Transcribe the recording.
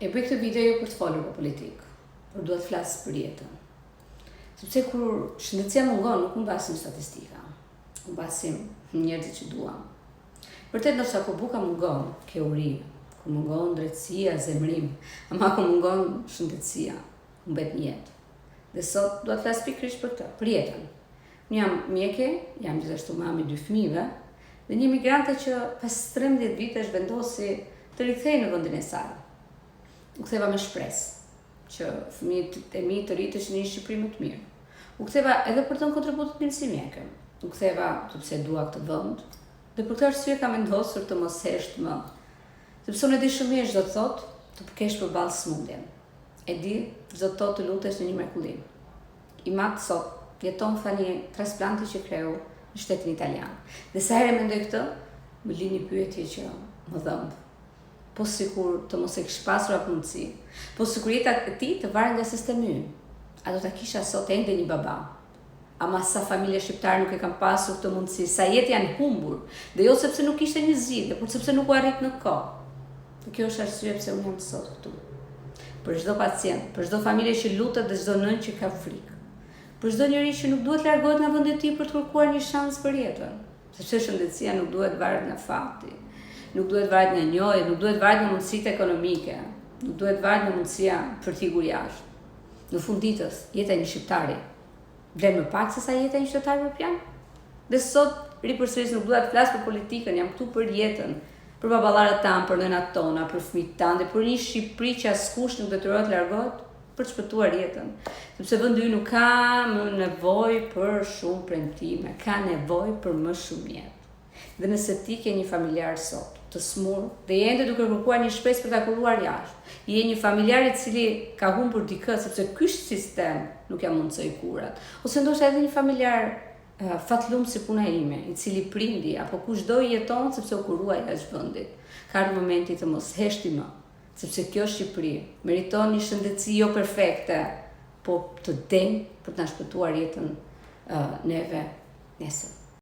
E bëj këtë video jo për të folur për politikë, por duhet të flas për jetën. Sepse kur shëndetësia mungon, nuk mbasim statistika, mbasim njerëzit që duam. Vërtet ndoshta kur buka mungon, ke uri, kur mungon drejtësia, zemrim, ama kur mungon shëndetësia, humbet një jetë. Dhe sot do të flas pikërisht për këtë, për jetën. Unë jam mjeke, jam gjithashtu mami 2 fëmijëve, dhe një migrante që pas 13 vitesh vendosi të rikthehej në vendin e saj. U ktheva me shpresë që fëmijët e mi të rriteshin në një Shqipëri më të mirë. U ktheva edhe për të dhënë kontributin tim si mjeke. U ktheva sepse dua këtë vend dhe për këtë arsye kam vendosur të mos hesht më. Sepse unë e di shumë mirë çdo të thotë të përkesh përballë smundjen. E di çdo të thotë të lutesh në një mrekullim. I mat sot jeton fa një transplanti që kreu në shtetin italian. Dhe sa herë mendoj këtë, më lini një pyetje që më dhëmb. Po sikur të mos e kish pasur atë mundësi, po sikur jeta e tij të varet nga sistemi ynë. A do ta kisha sot ende një baba? Ama sa familje shqiptare nuk e kanë pasur këtë mundësi, sa jetë janë humbur, dhe jo sepse nuk ishte një zgjidhje, por sepse nuk u arrit në kohë. Dhe kjo është arsye pse unë jam sot këtu. Për çdo pacient, për çdo familje që lutet dhe çdo nënë që ka frikë. Për çdo njeri që nuk duhet largohet nga vendi i tij për të kërkuar një shans për jetën, sepse shëndetësia nuk duhet varet nga fati. Nuk duhet varet nga njohja, nuk duhet varet nga mundësitë ekonomike, nuk duhet varet nga mundësia për të ikur jashtë. Në fund ditës, jeta e një shqiptari vlen më pak se sa jeta e një qytetar evropian. Dhe sot ripërsëris nuk dua të flas për politikën, jam këtu për jetën, për baballarët tanë, për nënat tona, për fëmijët tanë dhe për një Shqipëri që askush nuk detyrohet të largohet për të shpëtuar jetën. Sepse vendi ynë nuk ka më nevojë për shumë premtime, ka nevojë për më shumë jetë. Dhe nëse ti ke një familjar sot të smur dhe je ende duke kërkuar një shpresë për ta kuruar jashtë, je një familjar i cili ka humbur dikë sepse ky sistem nuk ja mundsoi kurat, ose ndoshta edhe një familjar fatlum si puna ime, i cili prindi apo kushdo i jeton sepse u kurua jashtë vendit, ka ardhur momenti të mos heshti më, sepse kjo Shqipëri meriton një shëndetësi jo perfekte, po të denjë për të na shpëtuar jetën neve nesër.